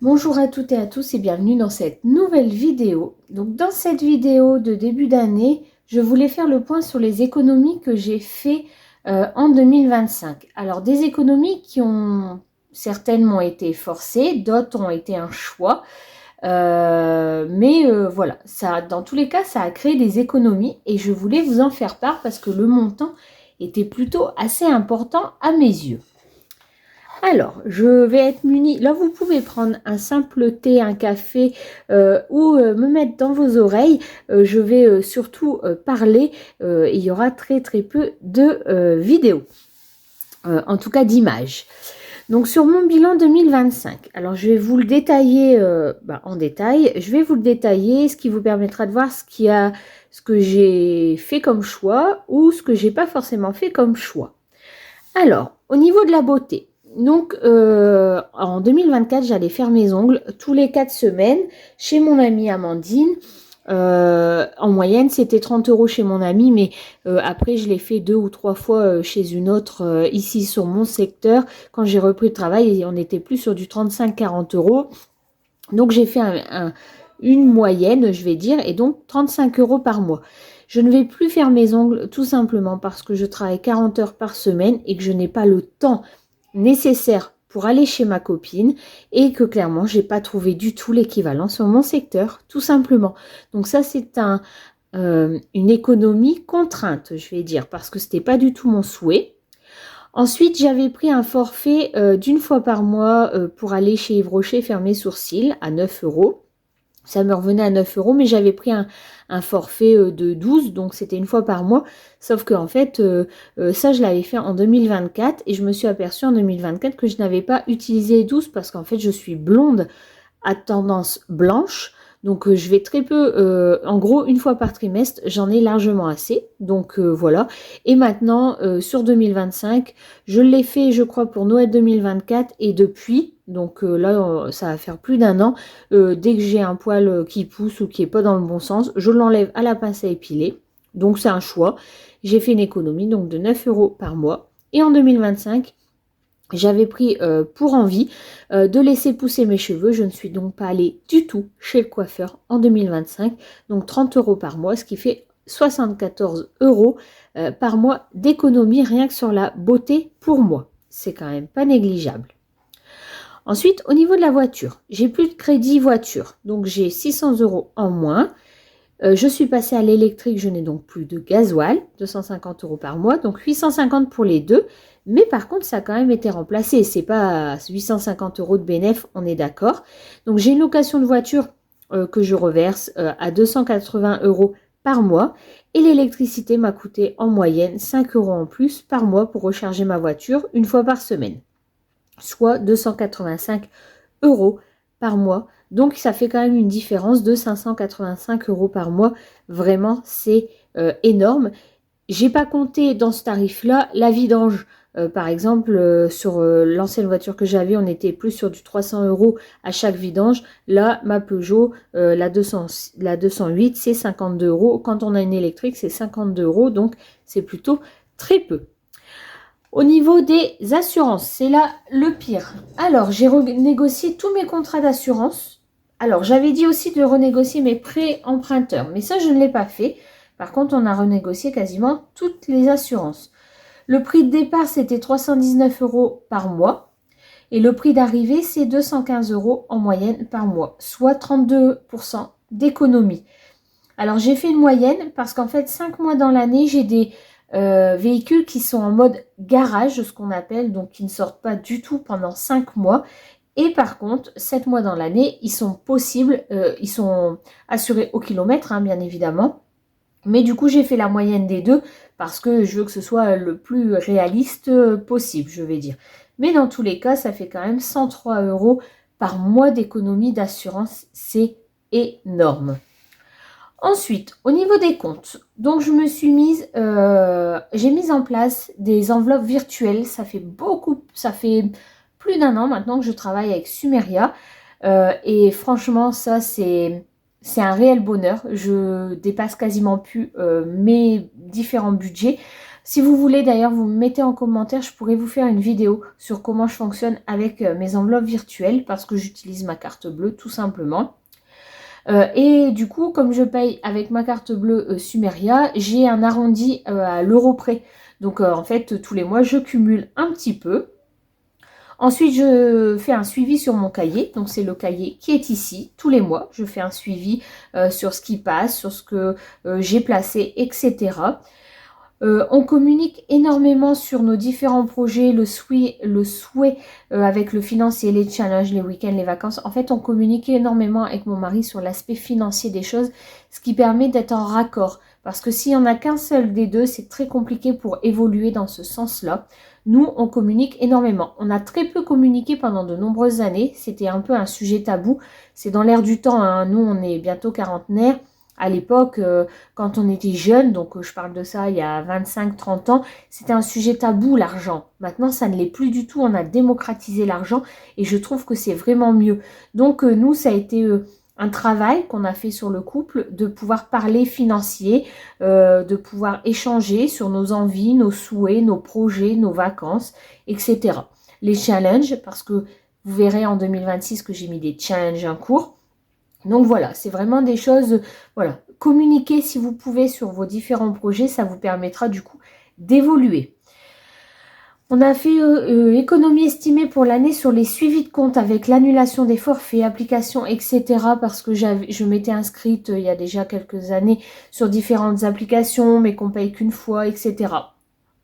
Bonjour à toutes et à tous et bienvenue dans cette nouvelle vidéo. Donc dans cette vidéo de début d'année, je voulais faire le point sur les économies que j'ai fait en 2025. Alors des économies qui ont certainement été forcées, d'autres ont été un choix. Voilà, ça, dans tous les cas, ça a créé des économies et je voulais vous en faire part parce que le montant était plutôt assez important à mes yeux. Alors, je vais être munie. Là, vous pouvez prendre un simple thé, un café ou me mettre dans vos oreilles. Je vais surtout parler. Il y aura très très peu de vidéos, en tout cas d'images. Donc, sur mon bilan 2025, alors je vais vous le détailler en détail. Je vais vous le détailler, ce qui vous permettra de voir ce que j'ai fait comme choix ou ce que j'ai pas forcément fait comme choix. Alors, au niveau de la beauté, donc en 2024, j'allais faire mes ongles tous les 4 semaines chez mon amie Amandine. En moyenne, c'était 30 € chez mon amie, mais après, je l'ai fait 2 ou 3 fois chez une autre ici sur mon secteur. Quand j'ai repris le travail, on était plus sur du 35-40 €. Donc, j'ai fait une moyenne, je vais dire, et donc 35 € par mois. Je ne vais plus faire mes ongles tout simplement parce que je travaille 40 heures par semaine et que je n'ai pas le temps nécessaire pour aller chez ma copine et que clairement, j'ai pas trouvé du tout l'équivalent sur mon secteur, tout simplement. Donc ça, c'est une économie contrainte, je vais dire, parce que c'était pas du tout mon souhait. Ensuite, j'avais pris un forfait d'une fois par mois pour aller chez Yves Rocher faire mes sourcils à 9 €. Ça me revenait à 9 €, mais j'avais pris un forfait de 12, donc c'était une fois par mois. Sauf que en fait, ça, je l'avais fait en 2024 et je me suis aperçue en 2024 que je n'avais pas utilisé 12 parce qu'en fait, je suis blonde à tendance blanche. Donc je vais très peu, en gros une fois par trimestre, j'en ai largement assez. Donc voilà. Et maintenant, sur 2025, je l'ai fait, je crois, pour Noël 2024 et depuis, donc là, ça va faire plus d'un an, dès que j'ai un poil qui pousse ou qui est pas dans le bon sens, je l'enlève à la pince à épiler. Donc c'est un choix. J'ai fait une économie donc de 9 € par mois. Et en 2025, j'avais pris pour envie de laisser pousser mes cheveux. Je ne suis donc pas allée du tout chez le coiffeur en 2025. Donc 30 € par mois, ce qui fait 74 € par mois d'économie rien que sur la beauté pour moi. C'est quand même pas négligeable. Ensuite, au niveau de la voiture, j'ai plus de crédit voiture. Donc j'ai 600 € en moins. Je suis passée à l'électrique, je n'ai donc plus de gasoil, 250 € par mois, donc 850 pour les deux. Mais par contre, ça a quand même été remplacé. C'est pas 850 € de bénéf, on est d'accord. Donc j'ai une location de voiture que je reverse à 280 € par mois. Et l'électricité m'a coûté en moyenne 5 € en plus par mois pour recharger ma voiture une fois par semaine. Soit 285 € par mois. Donc ça fait quand même une différence de 585 € par mois. Vraiment, c'est énorme. J'ai pas compté dans ce tarif-là la vidange. Par exemple, sur l'ancienne voiture que j'avais, on était plus sur du 300 € à chaque vidange. Là, ma Peugeot, la 208, c'est 52 €. Quand on a une électrique, c'est 52 €. Donc, c'est plutôt très peu. Au niveau des assurances, c'est là le pire. Alors, j'ai renégocié tous mes contrats d'assurance. Alors, j'avais dit aussi de renégocier mes prêts emprunteurs, mais ça, je ne l'ai pas fait. Par contre, on a renégocié quasiment toutes les assurances. Le prix de départ, c'était 319 € par mois. Et le prix d'arrivée, c'est 215 € en moyenne par mois, soit 32% d'économie. Alors, j'ai fait une moyenne parce qu'en fait, 5 mois dans l'année, j'ai des véhicules qui sont en mode garage, ce qu'on appelle, donc qui ne sortent pas du tout pendant 5 mois. Et par contre, 7 mois dans l'année, ils sont possibles, ils sont assurés au kilomètre, hein, bien évidemment. Mais du coup, j'ai fait la moyenne des deux parce que je veux que ce soit le plus réaliste possible, je vais dire. Mais dans tous les cas, ça fait quand même 103 € par mois d'économie d'assurance. C'est énorme. Ensuite, au niveau des comptes, donc je me suis j'ai mis en place des enveloppes virtuelles. Ça fait plus d'un an maintenant que je travaille avec Sumeria. Et franchement, ça, c'est un réel bonheur. Je dépasse quasiment plus mes différents budgets. Si vous voulez d'ailleurs, vous me mettez en commentaire, je pourrais vous faire une vidéo sur comment je fonctionne avec mes enveloppes virtuelles parce que j'utilise ma carte bleue tout simplement. Et du coup, comme je paye avec ma carte bleue Sumeria, j'ai un arrondi à l'euro près. Donc en fait, tous les mois, je cumule un petit peu. Ensuite, je fais un suivi sur mon cahier. Donc c'est le cahier qui est ici. Tous les mois, je fais un suivi sur ce qui passe, sur ce que j'ai placé, etc. On communique énormément sur nos différents projets, le souhait avec le financier, les challenges, les week-ends, les vacances. En fait, on communique énormément avec mon mari sur l'aspect financier des choses, ce qui permet d'être en raccord. Parce que s'il n'y en a qu'un seul des deux, c'est très compliqué pour évoluer dans ce sens-là. Nous, on communique énormément. On a très peu communiqué pendant de nombreuses années. C'était un peu un sujet tabou. C'est dans l'air du temps, hein. Nous, on est bientôt quarantenaires. À l'époque, quand on était jeune, donc je parle de ça il y a 25-30 ans, c'était un sujet tabou, l'argent. Maintenant, ça ne l'est plus du tout. On a démocratisé l'argent et je trouve que c'est vraiment mieux. Donc, nous, ça a été un travail qu'on a fait sur le couple, de pouvoir parler financier, de pouvoir échanger sur nos envies, nos souhaits, nos projets, nos vacances, etc. Les challenges, parce que vous verrez en 2026 que j'ai mis des challenges en cours. Donc voilà, c'est vraiment des choses, voilà, communiquez si vous pouvez sur vos différents projets, ça vous permettra du coup d'évoluer. On a fait économie estimée pour l'année sur les suivis de compte avec l'annulation des forfaits, applications, etc. Parce que je m'étais inscrite il y a déjà quelques années sur différentes applications, mais qu'on paye qu'une fois, etc.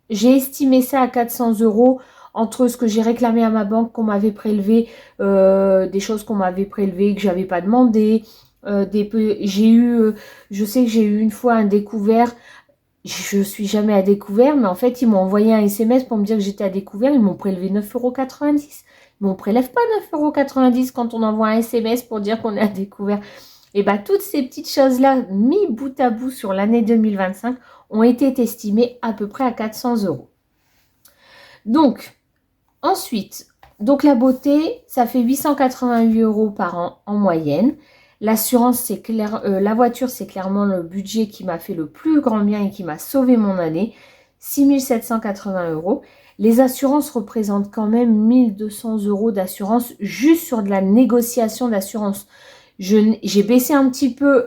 J'ai estimé ça à 400 € entre ce que j'ai réclamé à ma banque, qu'on m'avait prélevé, des choses qu'on m'avait prélevées, que j'avais pas demandé. Je sais que j'ai eu une fois un découvert. Je suis jamais à découvert, mais en fait, ils m'ont envoyé un SMS pour me dire que j'étais à découvert. Ils m'ont prélevé 9,90 €. Mais on prélève pas 9,90 € quand on envoie un SMS pour dire qu'on est à découvert. Et bien, toutes ces petites choses-là, mis bout à bout sur l'année 2025, ont été estimées à peu près à 400 €. Donc, ensuite, la beauté, ça fait 888 € par an en moyenne. L'assurance, c'est clair, la voiture, c'est clairement le budget qui m'a fait le plus grand bien et qui m'a sauvé mon année. 6 780 €. Les assurances représentent quand même 1200 € d'assurance juste sur de la négociation d'assurance. J'ai baissé un petit peu,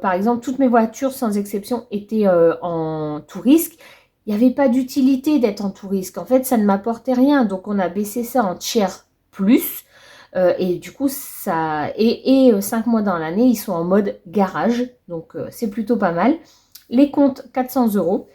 par exemple, toutes mes voitures, sans exception, étaient en tout risque. Il n'y avait pas d'utilité d'être en tout risque. En fait, ça ne m'apportait rien. Donc, on a baissé ça en tiers plus. Et du coup, ça... Et 5 mois dans l'année, ils sont en mode garage. Donc, c'est plutôt pas mal. Les comptes, 400 €.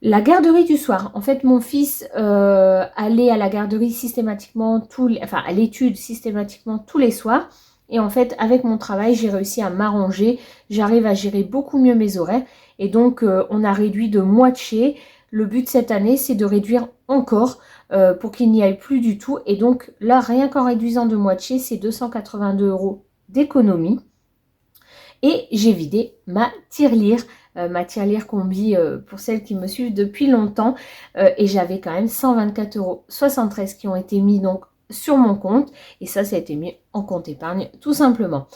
La garderie du soir. En fait, mon fils allait à la garderie systématiquement, à l'étude systématiquement tous les soirs. Et en fait, avec mon travail, j'ai réussi à m'arranger. J'arrive à gérer beaucoup mieux mes horaires. Et donc, on a réduit de moitié. Le but cette année, c'est de réduire encore pour qu'il n'y aille plus du tout. Et donc, là, rien qu'en réduisant de moitié, c'est 282 € d'économie. Et j'ai vidé ma tirelire. Ma tirelire combi pour celles qui me suivent depuis longtemps. Et j'avais quand même 124,73 € qui ont été mis donc sur mon compte. Et ça a été mis en compte épargne, tout simplement.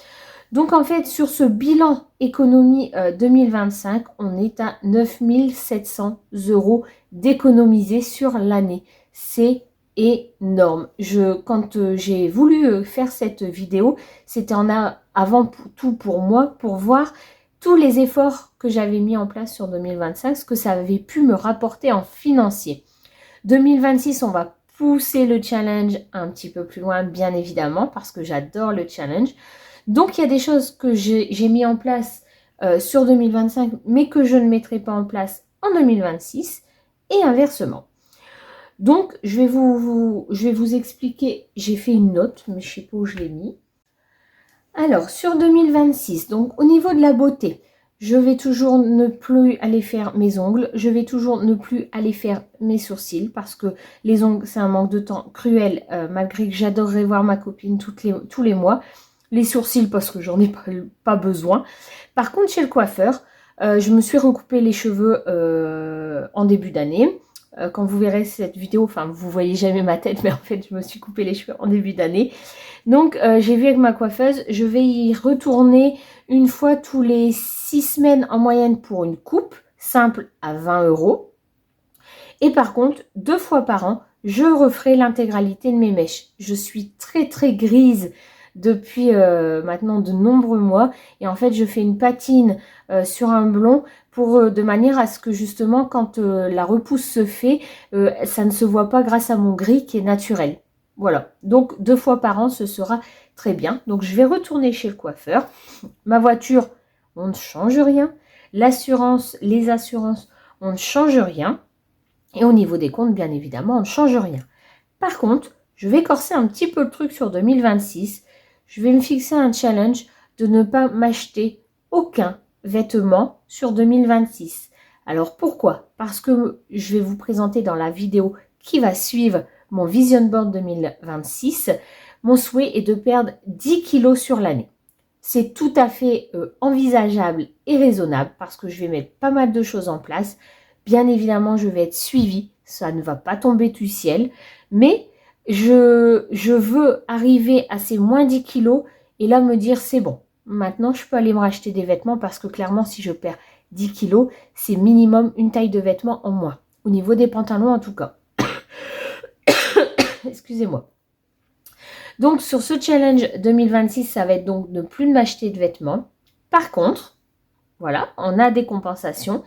Donc en fait, sur ce bilan économie 2025, on est à 9 700 € d'économiser sur l'année. C'est énorme. Quand j'ai voulu faire cette vidéo, c'était avant tout pour moi, pour voir tous les efforts que j'avais mis en place sur 2025, ce que ça avait pu me rapporter en financier. 2026, on va pousser le challenge un petit peu plus loin, bien évidemment, parce que j'adore le challenge. Donc, il y a des choses que j'ai mis en place sur 2025, mais que je ne mettrai pas en place en 2026, et inversement. Donc, je vais vous expliquer. J'ai fait une note, mais je ne sais pas où je l'ai mis. Alors, sur 2026, donc au niveau de la beauté, je vais toujours ne plus aller faire mes ongles. Je vais toujours ne plus aller faire mes sourcils parce que les ongles, c'est un manque de temps cruel, malgré que j'adorerais voir ma copine tous les mois. Les sourcils parce que j'en ai pas besoin. Par contre, chez le coiffeur, je me suis recoupé les cheveux en début d'année. Quand vous verrez cette vidéo, enfin vous voyez jamais ma tête, mais en fait je me suis coupé les cheveux en début d'année. Donc j'ai vu avec ma coiffeuse, je vais y retourner une fois tous les 6 semaines en moyenne pour une coupe simple à 20 €. Et par contre, 2 fois par an, je referai l'intégralité de mes mèches. Je suis très très grise depuis maintenant de nombreux mois. Et en fait, je fais une patine sur un blond pour de manière à ce que justement, quand la repousse se fait, ça ne se voit pas grâce à mon gris qui est naturel. Voilà. Donc, 2 fois par an, ce sera très bien. Donc, je vais retourner chez le coiffeur. Ma voiture, on ne change rien. L'assurance, les assurances, on ne change rien. Et au niveau des comptes, bien évidemment, on ne change rien. Par contre, je vais corser un petit peu le truc sur 2026. Je vais me fixer un challenge de ne pas m'acheter aucun vêtement sur 2026. Alors pourquoi? Parce que je vais vous présenter dans la vidéo qui va suivre mon Vision Board 2026. Mon souhait est de perdre 10 kilos sur l'année. C'est tout à fait envisageable et raisonnable parce que je vais mettre pas mal de choses en place. Bien évidemment, je vais être suivie. Ça ne va pas tomber du ciel. Mais je veux arriver à ces moins 10 kilos et là me dire c'est bon. Maintenant, je peux aller me racheter des vêtements parce que clairement, si je perds 10 kilos, c'est minimum une taille de vêtements en moins. Au niveau des pantalons, en tout cas. Excusez-moi. Donc, sur ce challenge 2026, ça va être donc de ne plus m'acheter de vêtements. Par contre, voilà, on a des compensations.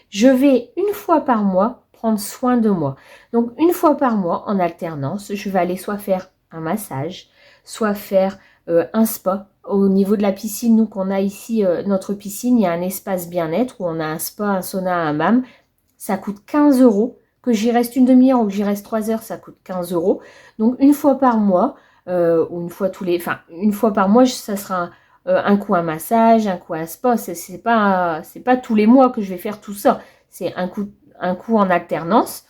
Je vais une fois par mois prendre soin de moi. Donc, une fois par mois, en alternance, je vais aller soit faire un massage, soit faire un spa. Au niveau de la piscine, nous qu'on a ici, notre piscine, il y a un espace bien-être où on a un spa, un sauna, un hammam. Ça coûte 15 €. Que j'y reste une demi-heure ou que j'y reste 3 heures, ça coûte 15 €. Donc, une fois par mois, ou une fois par mois, ça sera un coup un massage, un coup un spa. C'est pas tous les mois que je vais faire tout ça. C'est un coup en alternance.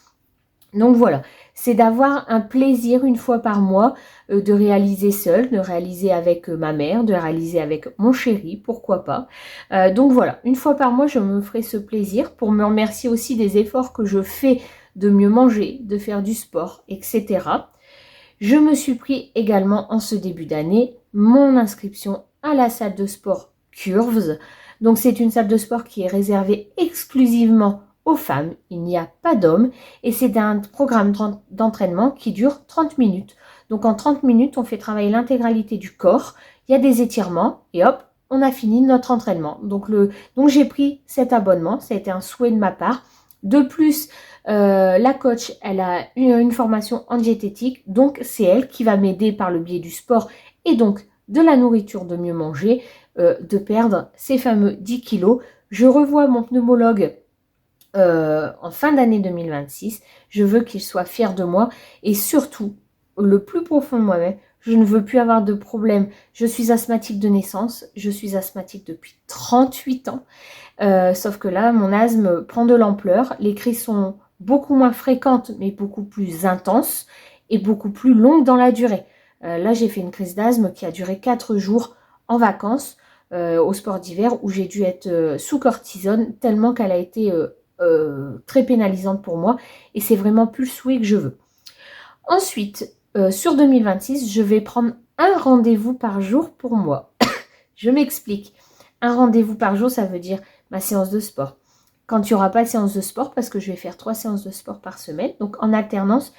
Donc voilà, c'est d'avoir un plaisir une fois par mois de réaliser seul, de réaliser avec ma mère, de réaliser avec mon chéri, pourquoi pas. Donc voilà, une fois par mois, je me ferai ce plaisir pour me remercier aussi des efforts que je fais de mieux manger, de faire du sport, etc. Je me suis pris également en ce début d'année mon inscription à la salle de sport Curves. Donc c'est une salle de sport qui est réservée exclusivement aux femmes, il n'y a pas d'hommes et c'est un programme d'entraînement qui dure 30 minutes. Donc en 30 minutes, on fait travailler l'intégralité du corps, il y a des étirements et hop, on a fini notre entraînement. Donc j'ai pris cet abonnement, ça a été un souhait de ma part. De plus, la coach, elle a une formation en diététique, donc c'est elle qui va m'aider par le biais du sport et donc de la nourriture, de mieux manger, de perdre ces fameux 10 kilos. Je revois mon pneumologue en fin d'année 2026. Je veux qu'il soit fier de moi et surtout, le plus profond de moi-même, je ne veux plus avoir de problème. Je suis asthmatique de naissance, je suis asthmatique depuis 38 ans. Sauf que là, mon asthme prend de l'ampleur. Les crises sont beaucoup moins fréquentes, mais beaucoup plus intenses et beaucoup plus longues dans la durée. Là, j'ai fait une crise d'asthme qui a duré 4 jours en vacances au sport d'hiver où j'ai dû être sous cortisone tellement qu'elle a été très pénalisante pour moi. Et c'est vraiment plus le souhait que je veux. Ensuite, sur 2026, je vais prendre un rendez-vous par jour pour moi. Je m'explique. Un rendez-vous par jour, ça veut dire ma séance de sport. Quand il n'y aura pas de séance de sport, parce que je vais faire 3 séances de sport par semaine, donc en alternance,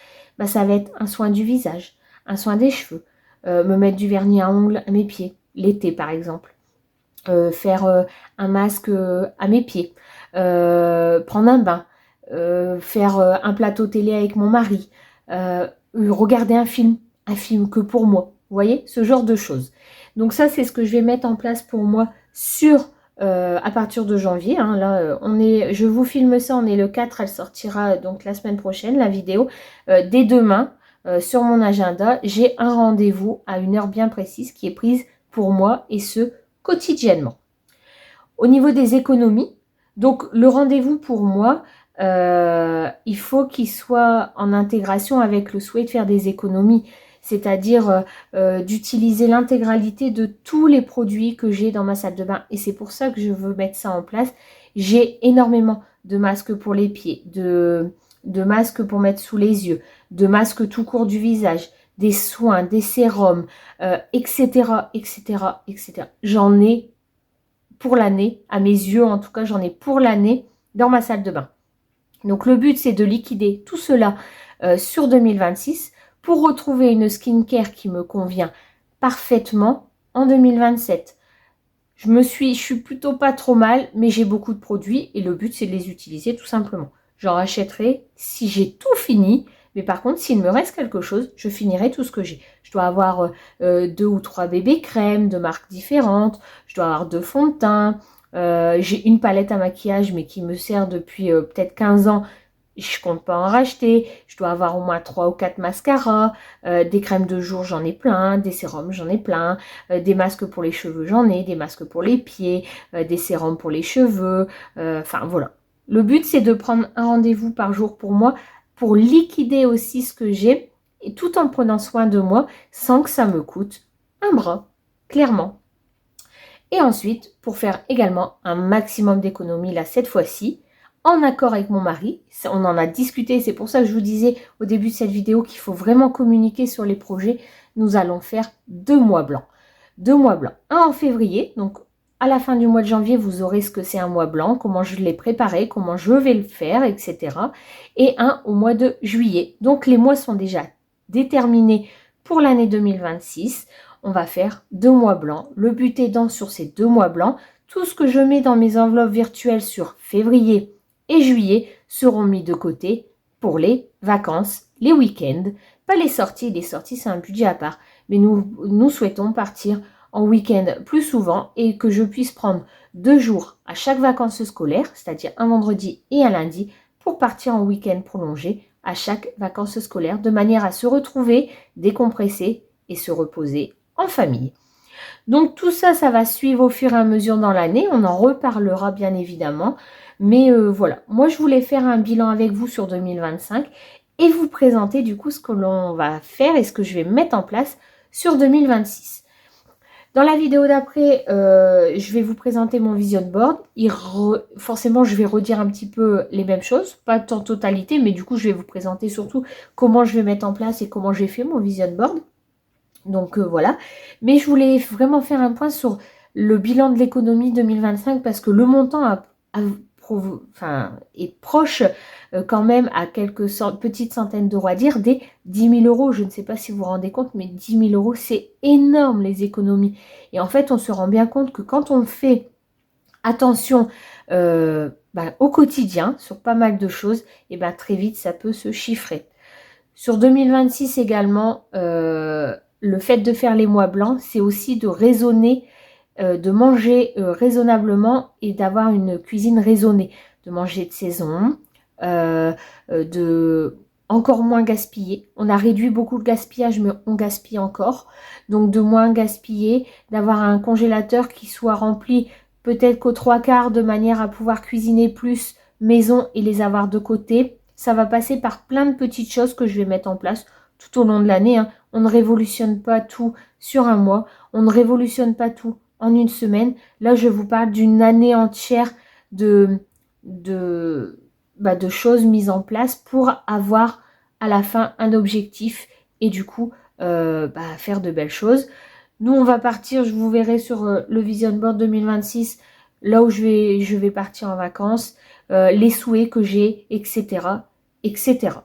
ça va être un soin du visage, un soin des cheveux, me mettre du vernis à ongles à mes pieds, l'été par exemple, faire un masque à mes pieds, prendre un bain, faire un plateau télé avec mon mari, regarder un film que pour moi, vous voyez, ce genre de choses. Donc ça, c'est ce que je vais mettre en place pour moi à partir de janvier. Là, je vous filme ça, on est le 4, elle sortira donc la semaine prochaine, la vidéo. Dès demain, sur mon agenda, j'ai un rendez-vous à une heure bien précise qui est prise pour moi et ce, quotidiennement. Au niveau des économies, donc le rendez-vous pour moi, il faut qu'il soit en intégration avec le souhait de faire des économies. C'est-à-dire d'utiliser l'intégralité de tous les produits que j'ai dans ma salle de bain. Et c'est pour ça que je veux mettre ça en place. J'ai énormément de masques pour les pieds, de masques pour mettre sous les yeux, de masques tout court du visage, des soins, des sérums, etc., etc., etc. J'en ai pour l'année, à mes yeux en tout cas, j'en ai pour l'année dans ma salle de bain. Donc le but, c'est de liquider tout cela sur 2026 pour retrouver une skincare qui me convient parfaitement en 2027. Je suis plutôt pas trop mal, mais j'ai beaucoup de produits et le but, c'est de les utiliser tout simplement. J'en rachèterai si j'ai tout fini, mais par contre, s'il me reste quelque chose, je finirai tout ce que j'ai. Je dois avoir 2 ou 3 bébés crèmes de marques différentes, je dois avoir 2 fonds de teint, j'ai une palette à maquillage, mais qui me sert depuis peut-être 15 ans. Je compte pas en racheter. Je dois avoir au moins 3 ou 4 mascaras. Des crèmes de jour, j'en ai plein. Des sérums, j'en ai plein. Des masques pour les cheveux, j'en ai. Des masques pour les pieds. Des sérums pour les cheveux. Enfin, voilà. Le but, c'est de prendre un rendez-vous par jour pour moi, pour liquider aussi ce que j'ai, et tout en prenant soin de moi, sans que ça me coûte un bras, clairement. Et ensuite, pour faire également un maximum d'économies, là, cette fois-ci, en accord avec mon mari, on en a discuté, c'est pour ça que je vous disais au début de cette vidéo qu'il faut vraiment communiquer sur les projets. Nous allons faire 2 mois blancs. 2 mois blancs. Un en février, donc à la fin du mois de janvier, vous aurez ce que c'est un mois blanc, comment je l'ai préparé, comment je vais le faire, etc. Et un au mois de juillet. Donc les mois sont déjà déterminés pour l'année 2026. On va faire 2 mois blancs. Le but étant sur ces 2 mois blancs, tout ce que je mets dans mes enveloppes virtuelles sur février et juillet seront mis de côté pour les vacances, les week-ends, pas les sorties. Les sorties, c'est un budget à part. Mais nous souhaitons partir en week-end plus souvent et que je puisse prendre 2 jours à chaque vacances scolaires, c'est-à-dire un vendredi et un lundi, pour partir en week-end prolongé à chaque vacances scolaires, de manière à se retrouver, décompresser et se reposer en famille. Donc tout ça, ça va suivre au fur et à mesure dans l'année. On en reparlera bien évidemment. Mais voilà, moi je voulais faire un bilan avec vous sur 2025 et vous présenter du coup ce que l'on va faire et ce que je vais mettre en place sur 2026. Dans la vidéo d'après, je vais vous présenter mon vision board. Forcément, je vais redire un petit peu les mêmes choses, pas en totalité, mais du coup, je vais vous présenter surtout comment je vais mettre en place et comment j'ai fait mon vision board. Donc voilà, mais je voulais vraiment faire un point sur le bilan de l'économie 2025 parce que le montant est proche quand même à quelques petites centaines d'euros à dire des 10 000 euros. Je ne sais pas si vous vous rendez compte, mais 10 000 euros, c'est énorme les économies. Et en fait, on se rend bien compte que quand on fait attention au quotidien sur pas mal de choses, et très vite ça peut se chiffrer. Sur 2026 également, le fait de faire les mois blancs, c'est aussi de raisonner, de manger raisonnablement et d'avoir une cuisine raisonnée, de manger de saison, de encore moins gaspiller. On a réduit beaucoup le gaspillage, mais on gaspille encore. Donc de moins gaspiller, d'avoir un congélateur qui soit rempli peut-être qu'aux 3/4 de manière à pouvoir cuisiner plus maison et les avoir de côté. Ça va passer par plein de petites choses que je vais mettre en place tout au long de l'année. On ne révolutionne pas tout sur un mois. On ne révolutionne pas tout en une semaine. Là, je vous parle d'une année entière de choses mises en place pour avoir à la fin un objectif et du coup faire de belles choses. Nous, on va partir, je vous verrai sur le Vision Board 2026, là où je vais partir en vacances, les souhaits que j'ai, etc. etc.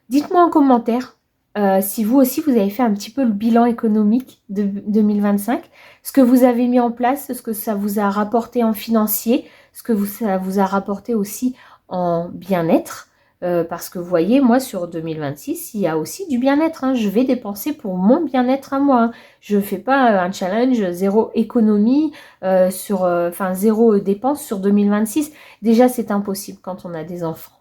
Dites-moi en commentaire si vous aussi vous avez fait un petit peu le bilan économique de 2025, ce que vous avez mis en place, ce que ça vous a rapporté en financier, ce que ça vous a rapporté aussi en bien-être. Parce que vous voyez, moi sur 2026, il y a aussi du bien-être. Je vais dépenser pour mon bien-être à moi. Je ne fais pas un challenge zéro économie, zéro dépense sur 2026. Déjà, c'est impossible quand on a des enfants.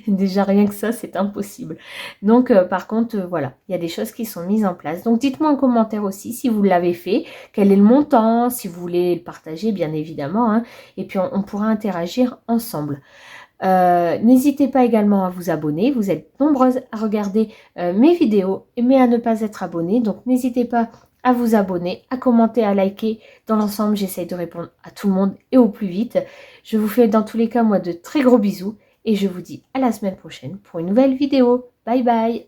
Déjà, rien que ça, c'est impossible. Donc, par contre, voilà, il y a des choses qui sont mises en place. Donc, dites-moi en commentaire aussi si vous l'avez fait, quel est le montant, si vous voulez le partager, bien évidemment. Et puis, on pourra interagir ensemble. N'hésitez pas également à vous abonner. Vous êtes nombreuses à regarder mes vidéos, mais à ne pas être abonnées. Donc, n'hésitez pas à vous abonner, à commenter, à liker. Dans l'ensemble, j'essaye de répondre à tout le monde et au plus vite. Je vous fais dans tous les cas, moi, de très gros bisous. Et je vous dis à la semaine prochaine pour une nouvelle vidéo. Bye bye!